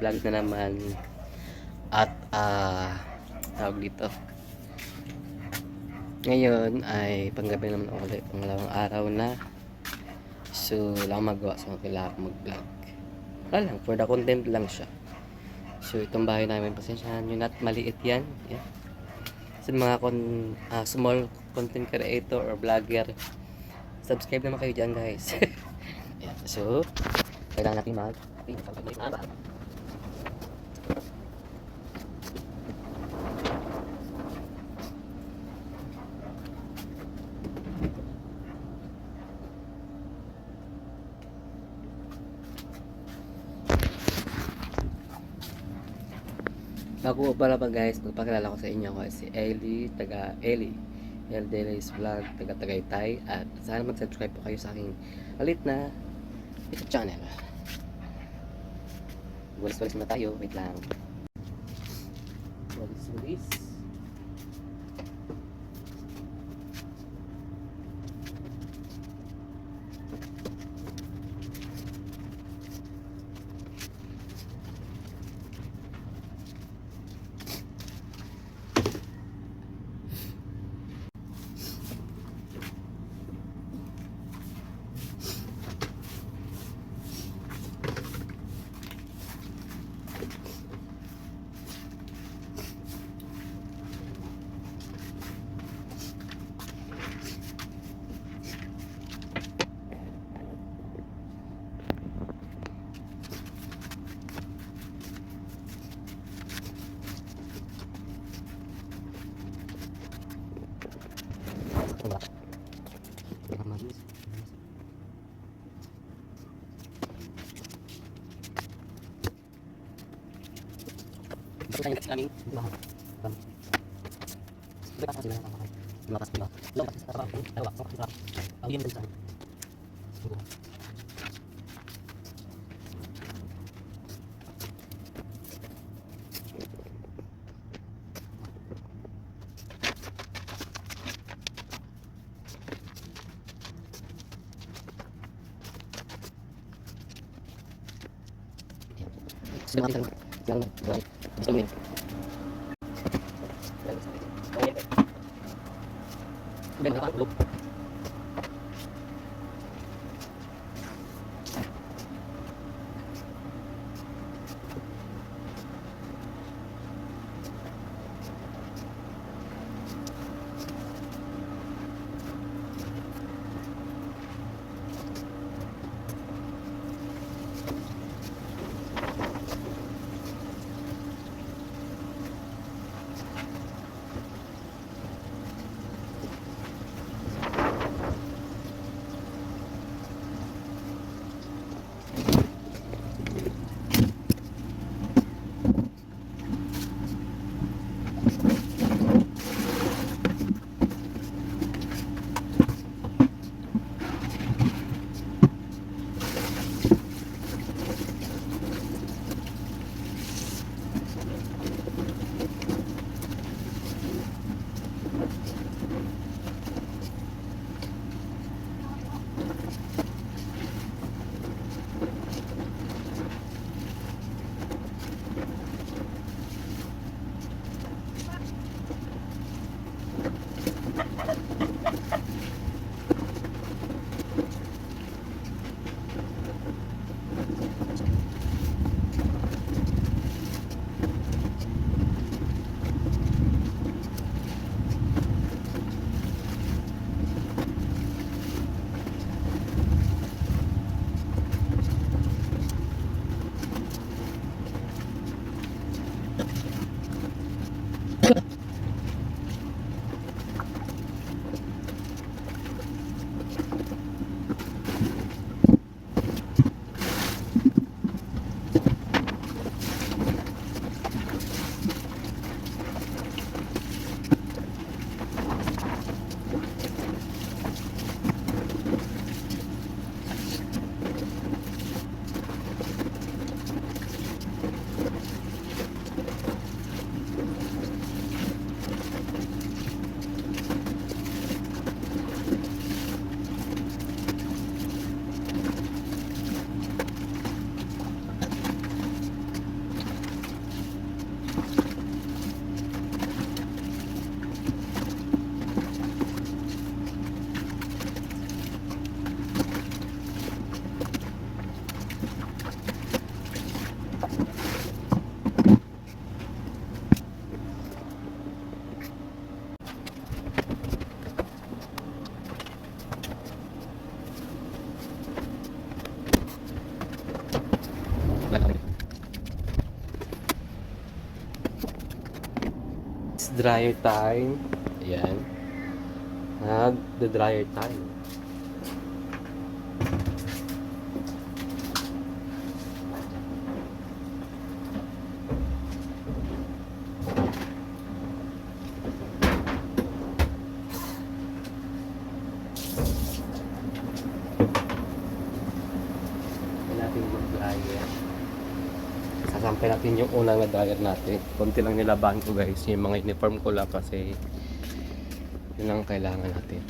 vlog na naman. At tawag dito, ngayon ay panggabi naman ulit, pangalawang araw na. So wala akong magawa, so kailangan akong mag vlog. Wala lang, for the content lang siya. So itong bahay namin, pasensyahan nyo na at maliit yan. Yeah. Sa mga small content creator or vlogger, subscribe naman kayo dyan, guys. Yeah. So kailangan natin bago pala pa guys, magpakilala ko sa inyo ako si Ellie, taga Ellie Delays Vlog, taga Tagaytay. At sana mag-subscribe po kayo sa aking alit na YouTube channel. Walis-walis muna tayo, wait lang. Walis-walis. dryer time. Ayan. Nag-dryer tayo. Natin mag-dryer. Sasampay natin yung unang na dryer natin. Konti lang nilabahan ko guys. Yung mga uniform ko lang kasi yun ang kailangan natin.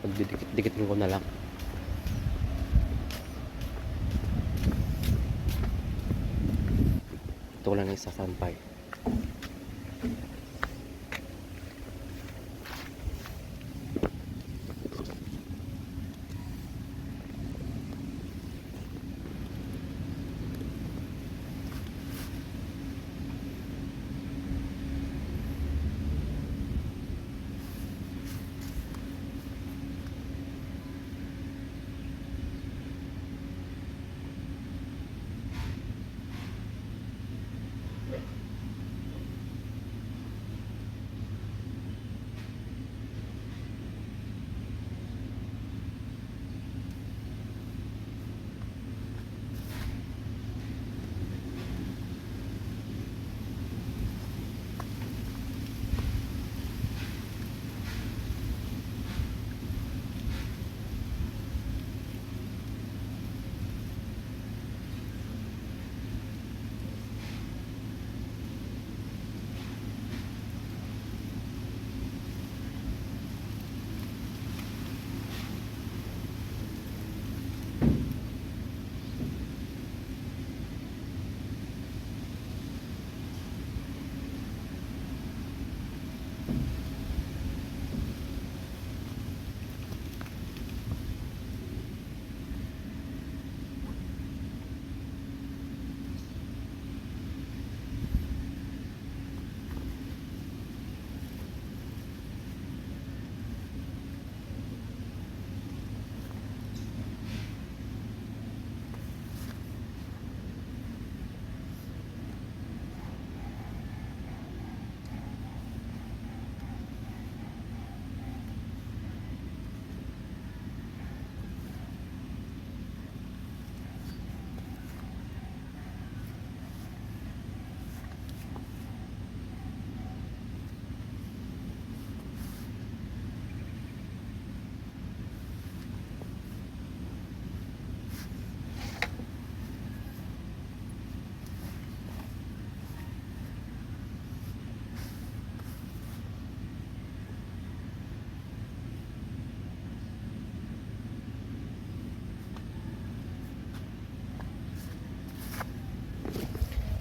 Pagdidikit-dikitin ko na lang. Ito ko lang na isasampay.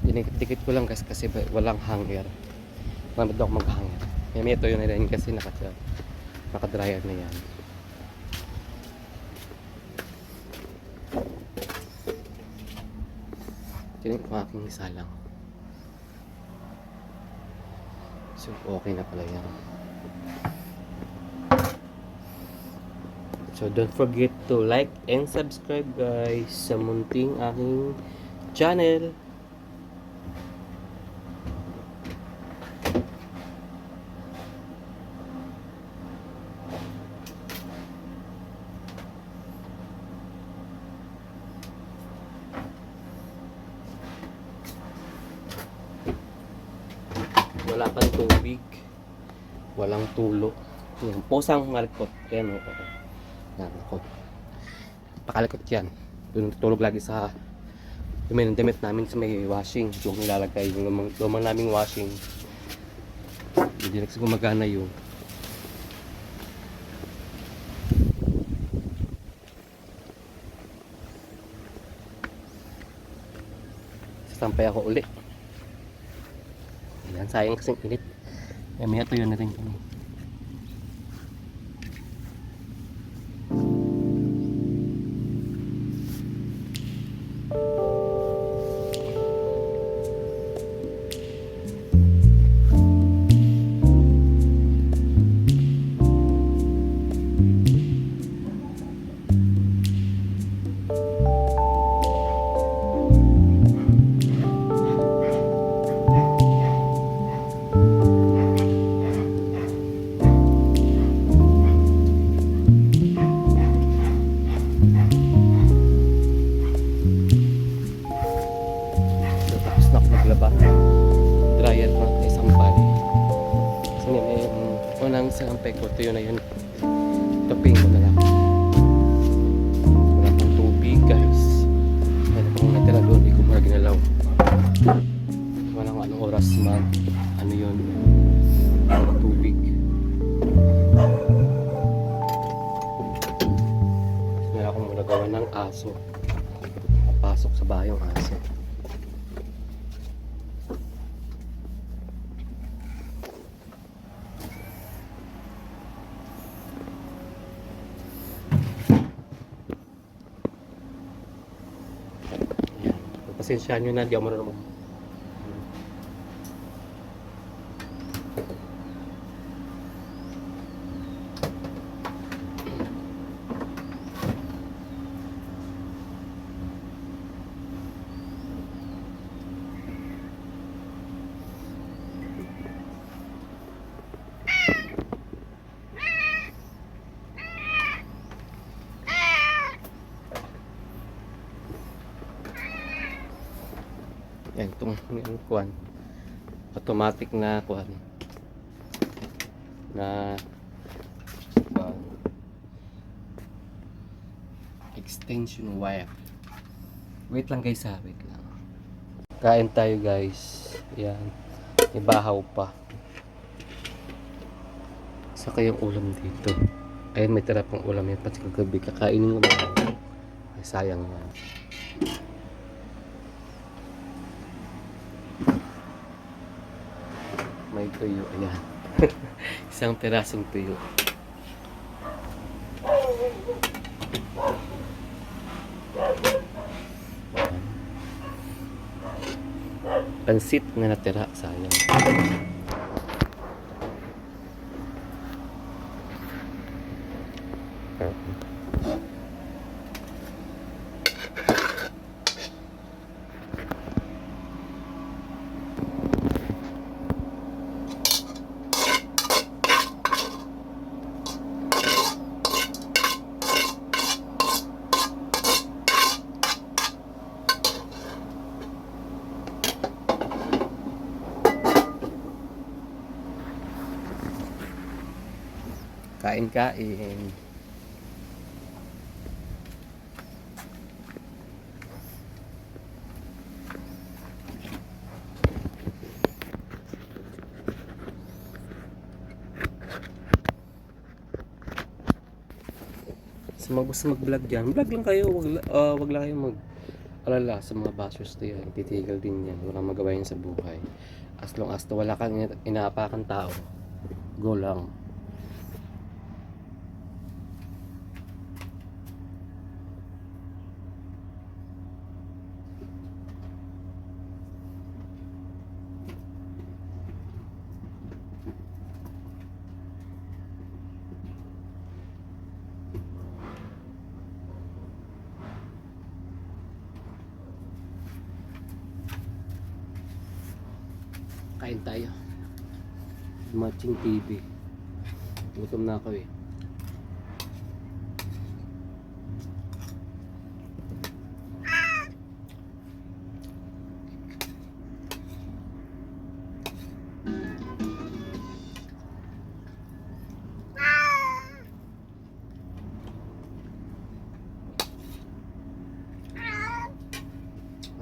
Dinikit-dikit ko lang kasi walang hanger. Mamad ako mag-hanger. May ito yun na rin kasi naka-dryer na yan. Tinig ko aking isa lang. So okay na pala yan. So don't forget to like and subscribe guys sa munting aking channel. Wala pang tubig, walang tulo. Yung posang markot, yan o. Yan ako. Pakalikot yan. Doon tulog lagi sa yung damit namin sa may washing. Yung nilalagay, yung lumang naming washing. Hindi na gumagana yung sasampay ako uli. Ayan, sayang kasing init. May tuyo na rin kami. dryer ko na sampal. Kasi may unang sampay ko, tuyo na yun. Taping ko na lang. Wala pang tubig guys. Wala pang natira doon, hindi ko muna ginalaw. Walang anong oras man. Ano yun? Walang tubig. Meron akong muna gawa ng aso. Pasok sa bahay yung aso. Pasensyahan nyo na, di ako marunong yan, itong kuwan automatic na kuwan na extension wire. Wait lang guys ha, wait lang. Kain tayo guys. Yan, ibahaw pa. Saka yung ulam dito. Ayun, may tira pang ulam yan. Pati kagabi kakainin mo na. Ay, sayang yan. May tuyo, ayan. Isang pirasong tuyo. Pansit na natira, sayang. Kain-kain. Sa mga gusto mag-vlog dyan, vlog lang kayo. Wag lang kayo mag-alala sa mga bashers na yan. Titigil din yan. Walang magawa yan sa buhay. As long as wala kang inaapakan tao, go lang. Kain tayo. Matching TV. Gutom na ako eh.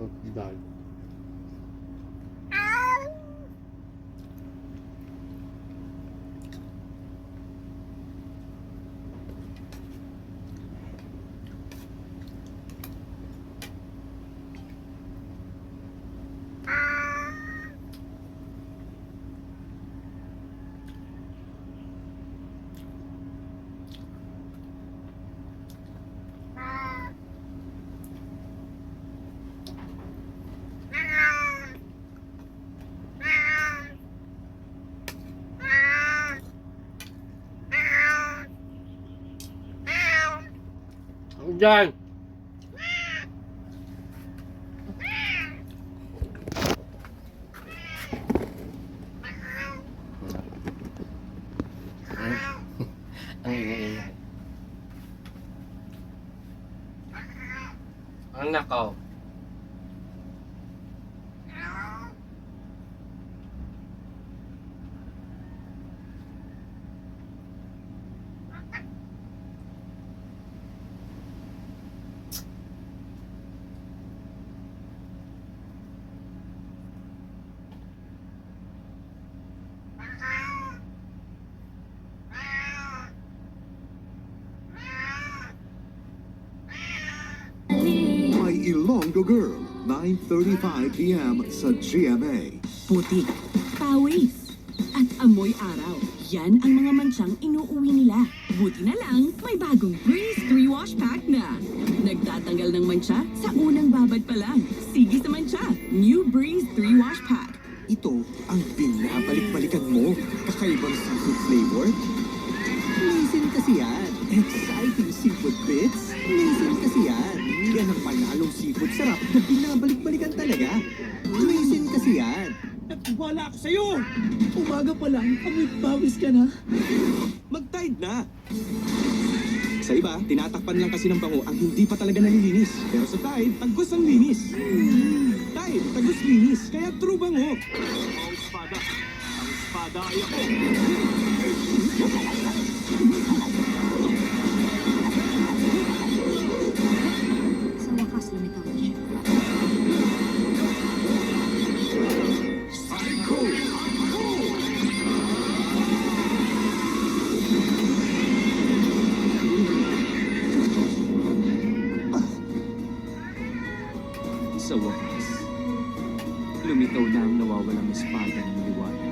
Oh, dal. Diyan! Ang ingay-ingay. Ang nakaw. Ilonggo Girl, 9:35 p.m. sa GMA. Putik, pawis, at amoy araw. Yan ang mga mansyang inuuwi nila. Buti na lang, may bagong Breeze 3 Wash Pack na. Nagtatanggal ng mansya sa unang babad pa lang. Sige sa mansya, New Breeze 3 Wash Pack. Ito ang binabalik-balikan mo. Kakaibang seafood flavor. Amazing kasi yan. Exciting seafood bits. Amazing kasi yan. Yan ang panalong seafood sarap na binabalik-balikan talaga. Amazing kasi yan. Nagtiwala ako sa'yo! Umaga pa lang, amoy pawis ka na. Mag-tide na. Sa iba, tinatakpan lang kasi ng bango ang hindi pa talaga nalilinis. Pero sa Tide, tagos ang linis. Tide, tagos linis. Kaya true bango. Ang espada! Ang espada ay ako! Sa wakas, lumitaw na siya. Sa wakas, lumitaw na ang nawawalang espada ng liwanag.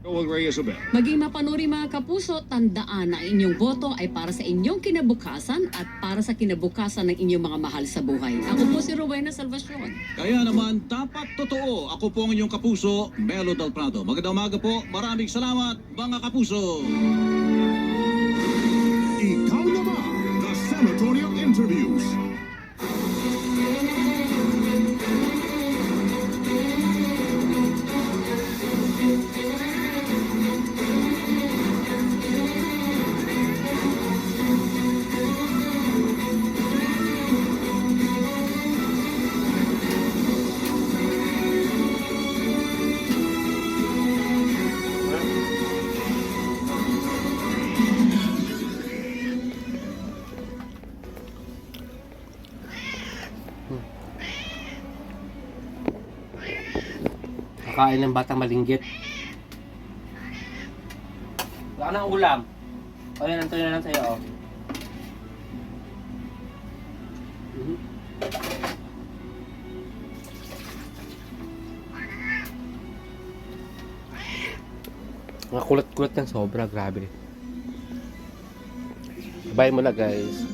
Joel Reyes-Abel. Maging mapanuri mga kapuso, tandaan na inyong boto ay para sa inyong kinabukasan at para sa kinabukasan ng inyong mga mahal sa buhay. Ako po si Rowena Salvacion. Kaya naman, dapat totoo. Ako po ang inyong kapuso, Melo Del Prado. Magandang umaga po. Maraming salamat, mga kapuso. Ikaw na ba? The Senatorial Interviews. Kakain ng batang malinggit. Wala ka ng ulam. O yan, antoy na lang sa'yo. Oh. Mga kulat-kulat ng sobra, grabe. Bye mo na guys.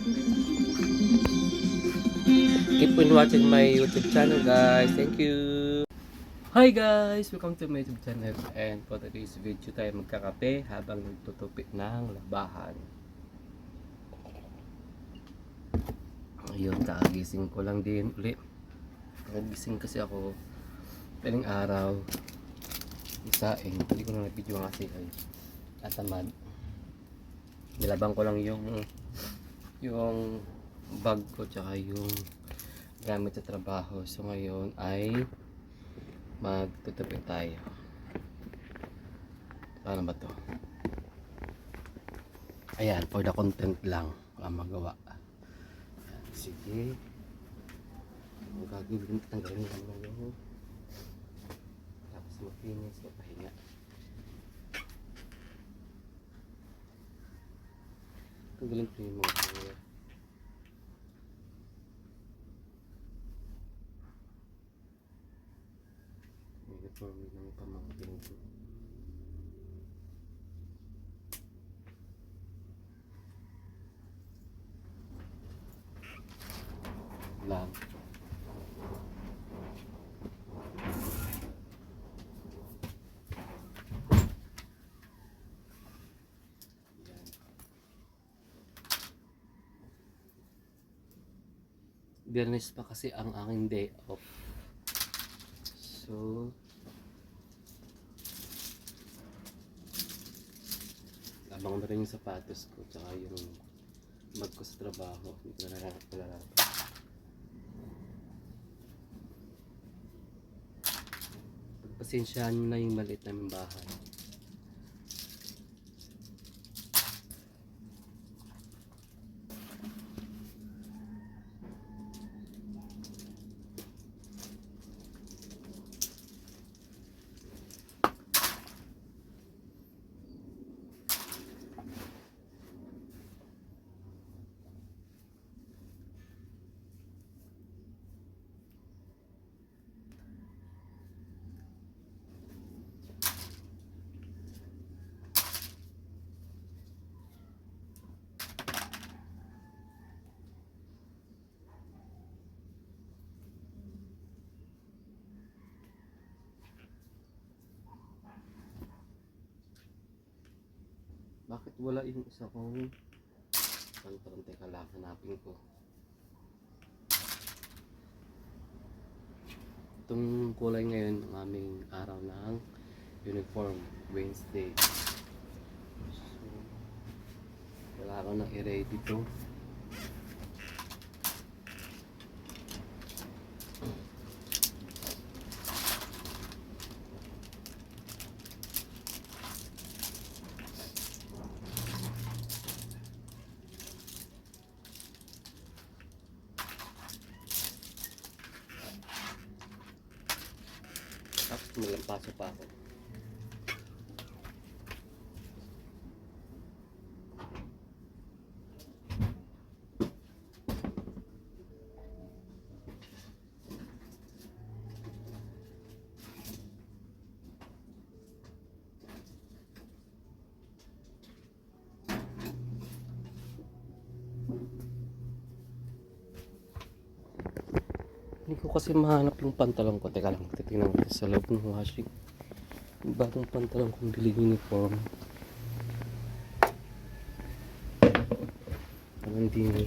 Keep on watching my YouTube channel guys. Thank you. Hi guys! Welcome to my YouTube channel. And for today's video tayo magkakape habang nagtutupi ng labahan. Ayun, kakagising ko lang din ulit. Nakagising kasi ako piling araw. Isaing. Hindi ko na na-video kasi ay atamad. Nilabang ko lang yung bag ko tsaka yung gamit sa trabaho. So ngayon ay magtutupi tayo. Paano ba to? Ayan, for the content lang ang magawa. Ayan, sige. Ang gagawin, tanggalin lang yung tapos maglinis, mapahinga. Tanggalin ko yung mga hanger. Uniform ng pamangkin ko. Lang. Biyernes pa kasi ang aking day off. So abang na rin yung sapatos ko tsaka yung bag ko sa trabaho. Hindi ko na narapat. Pagpasensyahan nyo na yung maliit naming bahay. Bakit wala yung isa kong pantalon? Teka lang, hanapin ko. Itong kulay ngayon ang aming araw ng uniform, Wednesday. So, wala ako nang i-ready dito. Tapos maglampaso pa ako. Hindi ko kasi mahanap yung pantalon ko. Teka lang, titingnan ko sa loob ng washing. Yung bagong pantalon kong bili uniform. Hindi.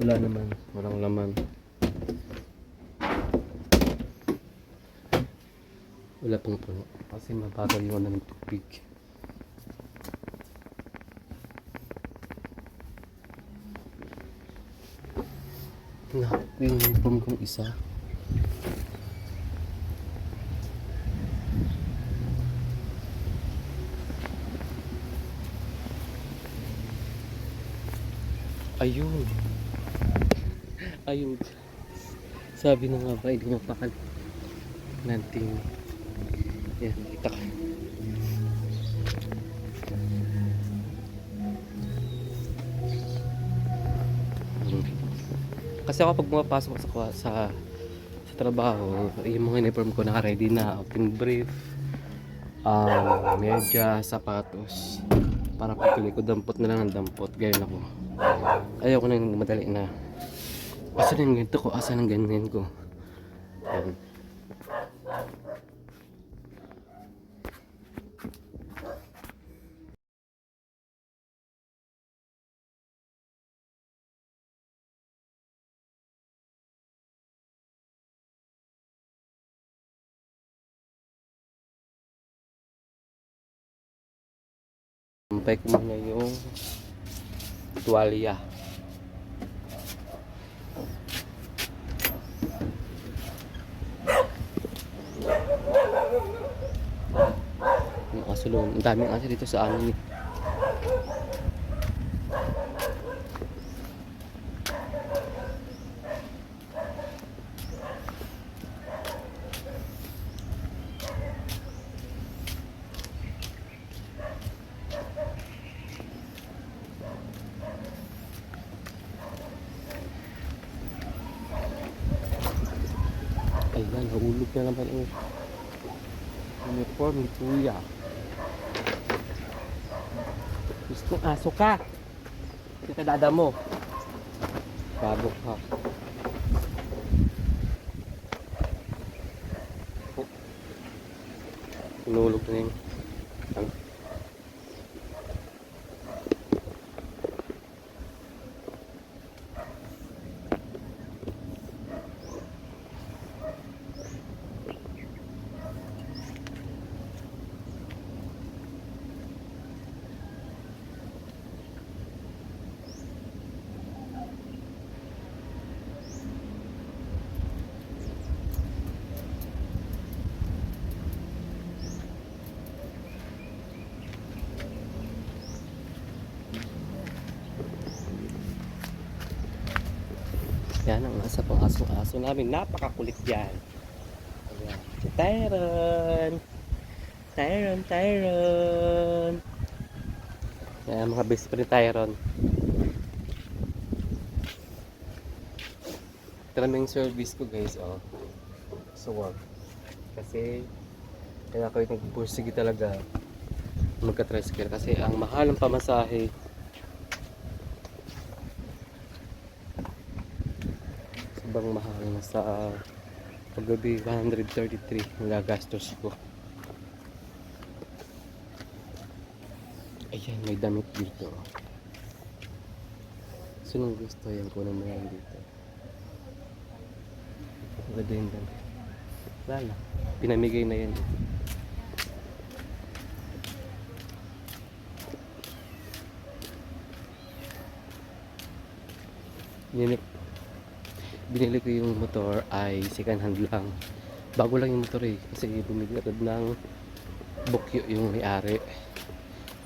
Wala naman. Walang laman. Wala pang puno. Kasi mabagal yung ng tubig. Nahanap ko yung uniform kong isa. Ayun. Ayun. Sabi na nga ba, hindi mapakal. Nanting. Yan, nakita ka. Kasi ako pag pumapasok sa trabaho, yung mga uniform ko naka-ready na, open brief, medya, sapatos. Para pagkali ko, dampot na lang ang dampot. Gayun ako. Ayaw ko nang madali na. Asan ang ganito ko? Asan ang ganyan ko? Ayan. Sampay ko muna yung tuwalya. Yung aso doon. Ang daming aso dito sa amin eh. Ayan, nahulog na naman yung uniform ni Kuya. Gusto aso ka. Kita dada mo. Bago ka. Oh. Pinulog na yung yan ang nasa pang aso namin. Napakakulit yan. Ayan. Si Tyron. Tyron. Ayan, mga best friend ni Tyron. Ito naman yung service ko guys. Oh. So work. Kasi kaya ako yung nagpursige talaga magka-tricycle. Kasi ang mahal ng pamasahe. Sobrang mahal na sa paggabi 133 ang gagastos ko. Ayan, may damit dito. Sinong gusto yan? Kunin mo yan dito. Maganda yung damit. Wala na. Pinamigay na yan. Binili ko yung motor ay second hand lang. Bago lang yung motor eh. Kasi bumili agad ng bukyo yung may-ari.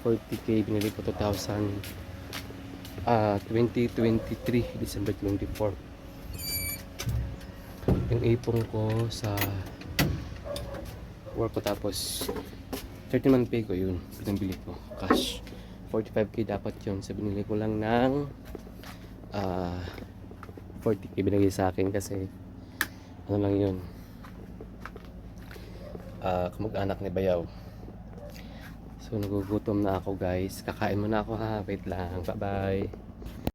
40k, binili ko 2023, December 24. Yung ipon ko sa work ko, tapos 30 pay ko yun, pinabili ko cash. 45k dapat yun, so binili ko lang ng 40k binigay sa akin kasi ano lang yun, kamag-anak ni Bayaw. So nagugutom na ako guys, kakain muna ako ha, wait lang, bye bye.